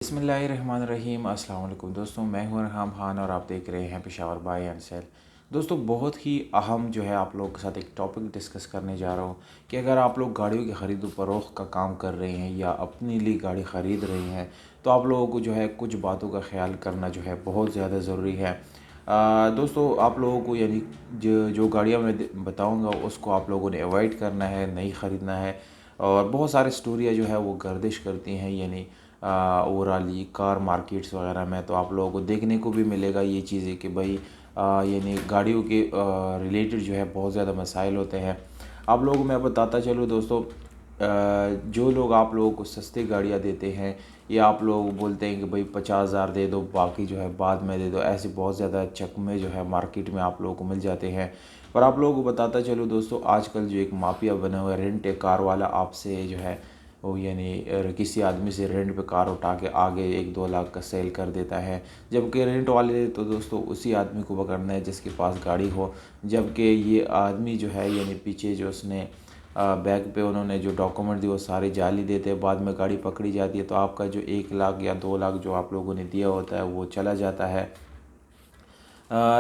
बिस्मिल्लाहिर्रहमानिर्रहीम। अस्सलाम वालेकुम दोस्तों, मैं हूं अरहम खान और आप देख रहे हैं पेशावर बाय एंड सेल। दोस्तों, बहुत ही अहम जो है आप लोगों के साथ एक टॉपिक डिस्कस करने जा रहा हूं कि अगर आप लोग गाड़ियों की ख़रीद व फरोख्त का काम कर रहे हैं या अपने लिए गाड़ी ख़रीद रहे हैं तो आप लोगों को जो है कुछ बातों का ख्याल करना जो है बहुत ज़्यादा ज़रूरी है। दोस्तों, आप लोगों को यानी जो जो गाड़ियाँ मैं बताऊँगा उसको आप लोगों ने अवॉइड करना है, नहीं ख़रीदना है। और बहुत सारी स्टोरियाँ जो है वो गर्दिश करती हैं यानी ओवरऑल कार मार्केट्स वगैरह में, तो आप लोगों को देखने को भी मिलेगा ये चीज़ें कि भाई यानी गाड़ियों के रिलेटेड जो है बहुत ज़्यादा मसाइल होते हैं। आप लोगों को मैं बताता चलूँ दोस्तों, जो लोग आप लोगों को सस्ती गाड़ियाँ देते हैं या आप लोग बोलते हैं कि भाई 50,000 दे दो बाकी जो है बाद में दे दो, ऐसे बहुत ज़्यादा चकमे जो है मार्केट में आप लोगों को मिल जाते हैं। पर आप लोगों को बताता चलूँ दोस्तों, आजकल जो एक माफिया बना हुआ है, रेंट ए कार वाला, आपसे जो है वो यानी किसी आदमी से रेंट पे कार उठा के आगे 1-2 लाख का सेल कर देता है। जबकि रेंट वाले तो दोस्तों उसी आदमी को पकड़ना है जिसके पास गाड़ी हो। जबकि ये आदमी जो है यानी पीछे जो उसने बैग पे उन्होंने जो डॉक्यूमेंट दिए वो सारे जाली देते हैं, बाद में गाड़ी पकड़ी जाती है तो आपका जो 1 लाख या 2 लाख जो आप लोगों ने दिया होता है वो चला जाता है।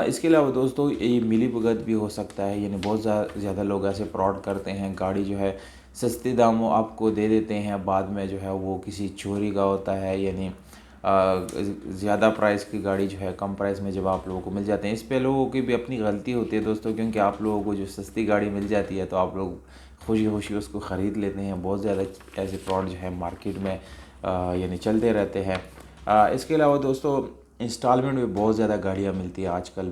इसके अलावा दोस्तों ये मिलीभगत भी हो सकता है, यानी बहुत ज़्यादा लोग ऐसे फ्रॉड करते हैं, गाड़ी जो है सस्ते दामों आपको दे देते हैं, बाद में जो है वो किसी चोरी का होता है, यानी ज़्यादा प्राइस की गाड़ी जो है कम प्राइस में जब आप लोगों को मिल जाते हैं। इस पे लोगों की भी अपनी गलती होती है दोस्तों, क्योंकि आप लोगों को जो सस्ती गाड़ी मिल जाती है तो आप लोग खुशी खुशी उसको ख़रीद लेते हैं। बहुत ज़्यादा ऐसे फ्रॉड जो है मार्केट में यानी चलते रहते हैं। इसके अलावा दोस्तों इंस्टॉलमेंट में बहुत ज़्यादा गाड़ियाँ मिलती है आजकल।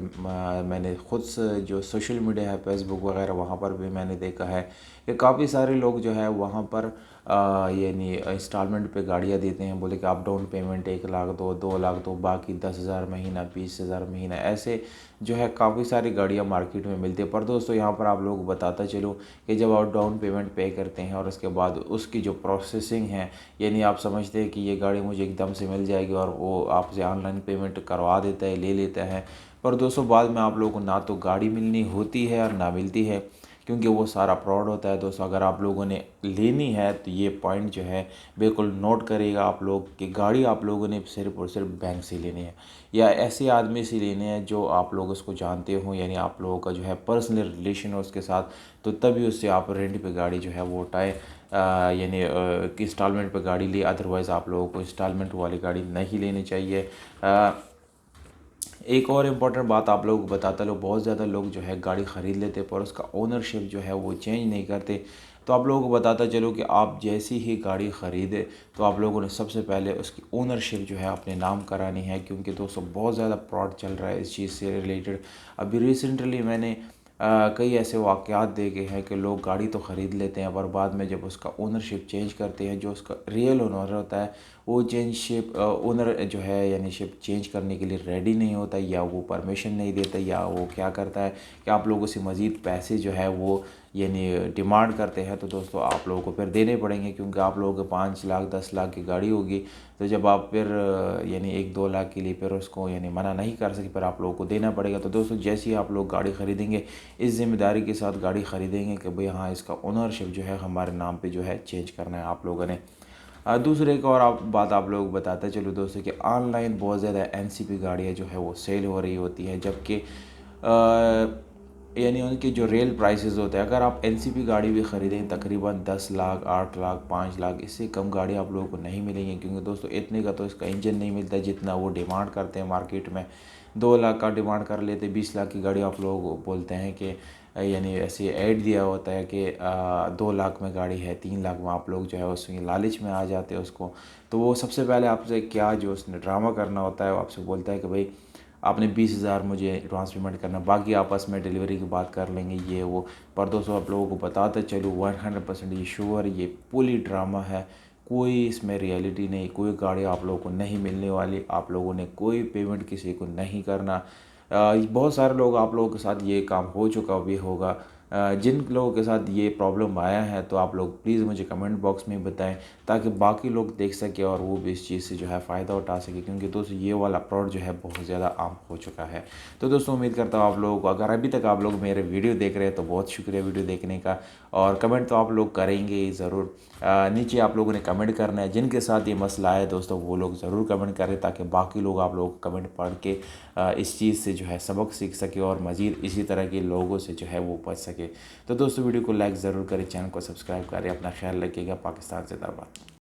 मैंने खुद से जो सोशल मीडिया है, फेसबुक वगैरह, वहाँ पर भी मैंने देखा है कि काफ़ी सारे लोग जो है वहाँ पर यानी इंस्टॉलमेंट पे गाड़ियाँ देते हैं। बोले कि आप डाउन पेमेंट 1 लाख दो, 2 लाख दो, बाकी 10,000 महीना, 20,000 महीना, ऐसे जो है काफ़ी सारी गाड़ियाँ मार्केट में मिलती है। पर दोस्तों यहाँ पर आप लोग बताता चलूँ कि जब आप डाउन पेमेंट पे करते हैं और उसके बाद उसकी जो प्रोसेसिंग है, यानी आप समझते हैं कि ये गाड़ी मुझे एकदम से मिल जाएगी और वो आपसे ऑनलाइन पेमेंट करवा देता है, ले लेता है। पर दोस्तों बाद में आप लोगों को ना तो गाड़ी मिलनी होती है और ना मिलती है, क्योंकि वो सारा फ्रॉड होता है। दोस्तों अगर आप लोगों ने लेनी है तो ये पॉइंट जो है बिल्कुल नोट करिएगा आप लोग कि गाड़ी आप लोगों ने सिर्फ और सिर्फ बैंक से लेनी है या ऐसे आदमी से लेने हैं जो आप लोग उसको जानते हो, यानी आप लोगों का जो है पर्सनल रिलेशन हो उसके साथ, तो तभी उससे आप रेंट पे गाड़ी जो है वो उठाए, यानी इंस्टॉलमेंट पे गाड़ी ली। अदरवाइज़ आप लोगों को इंस्टॉलमेंट वाली गाड़ी नहीं लेनी चाहिए। एक और इम्पॉर्टेंट बात आप लोगों को बताता लो, बहुत ज़्यादा लोग जो है गाड़ी ख़रीद लेते पर उसका ओनरशिप जो है वो चेंज नहीं करते। तो आप लोगों को बताता चलो कि आप जैसी ही गाड़ी ख़रीदे तो आप लोगों ने सबसे पहले उसकी ओनरशिप जो है अपने नाम करानी है, क्योंकि दोस्तों बहुत ज़्यादा फ्रॉड चल रहा है इस चीज़ से रिलेटेड। अभी रिसेंटली मैंने कई ऐसे वाक़यात देखे हैं कि लोग गाड़ी तो ख़रीद लेते हैं पर बाद में जब उसका ओनरशिप चेंज करते हैं, जो उसका रियल ओनर होता है वो ओनर जो है यानी शिप चेंज करने के लिए रेडी नहीं होता, या वो परमिशन नहीं देता, या वो क्या करता है कि आप लोगों से मज़ीद पैसे जो है वो यानी डिमांड करते हैं। तो दोस्तों आप लोगों को फिर देने पड़ेंगे, क्योंकि आप लोगों के 5 लाख 10 लाख की गाड़ी होगी, तो जब आप फिर यानी 1-2 लाख के लिए फिर उसको यानी मना नहीं कर सकते, फिर आप लोगों को देना पड़ेगा। तो दोस्तों जैसे ही आप लोग गाड़ी ख़रीदेंगे इस ज़िम्मेदारी के साथ गाड़ी ख़रीदेंगे कि भाई हाँ, इसका ओनरशिप जो है हमारे नाम पे जो है चेंज करना है आप लोगों ने। दूसरे एक और बात आप लोग बताते चलो दोस्तों कि ऑनलाइन बहुत ज़्यादा एनसीपी गाड़ियाँ जो है वो सेल हो रही होती है, जबकि यानी उनके जो रियल प्राइसेस होते हैं, अगर आप एनसीपी गाड़ी भी ख़रीदें तकरीबन 10 लाख, 8 लाख, 5 लाख, इससे कम गाड़ी आप लोगों को नहीं मिलेंगी, क्योंकि दोस्तों इतने का तो इसका इंजन नहीं मिलता जितना वो डिमांड करते हैं मार्केट में। 2 लाख का डिमांड कर लेते, 20 लाख की गाड़ी आप लोग बोलते हैं कि यानी ऐसे ऐड दिया होता है कि 2 लाख में गाड़ी है, 3 लाख में, आप लोग जो है उसमें लालच में आ जाते हैं उसको। तो वो सबसे पहले आपसे क्या जो उसने ड्रामा करना होता है वो आपसे बोलता है कि भाई आपने 20,000 मुझे एडवांस पेमेंट करना, बाकी आपस में डिलीवरी की बात कर लेंगे ये वो। पर दोस्तों आप लोगों को बताते चलूँ 100% ये श्योर ये पुली ड्रामा है, कोई इसमें रियलिटी नहीं, कोई गाड़ी आप लोगों को नहीं मिलने वाली, आप लोगों ने कोई पेमेंट किसी को नहीं करना। बहुत सारे लोग आप लोगों के साथ ये काम हो चुका भी होगा। जिन लोगों के साथ ये प्रॉब्लम आया है तो आप लोग प्लीज़ मुझे कमेंट बॉक्स में बताएं, ताकि बाकी लोग देख सके और वो भी इस चीज़ से जो है फ़ायदा उठा सके, क्योंकि दोस्तों ये वाला फ्रॉड जो है बहुत ज़्यादा आम हो चुका है। तो दोस्तों उम्मीद करता हूँ आप लोग, अगर अभी तक आप लोग मेरे वीडियो देख रहे हैं तो बहुत शुक्रिया वीडियो देखने का, और कमेंट तो आप लोग करेंगे ही ज़रूर। नीचे आप लोगों ने कमेंट करना है, जिनके साथ ये मसला है दोस्तों वो लोग ज़रूर कमेंट करें, ताकि बाकी लोग आप लोग कमेंट पढ़ के इस चीज़ से जो है सबक सीख सके और मज़ीद इसी तरह के लोगों से जो है वो बच सके। तो दोस्तों वीडियो को लाइक ज़रूर करें, चैनल को सब्सक्राइब करें, अपना ख्याल रखिएगा। पाकिस्तान ज़िंदाबाद।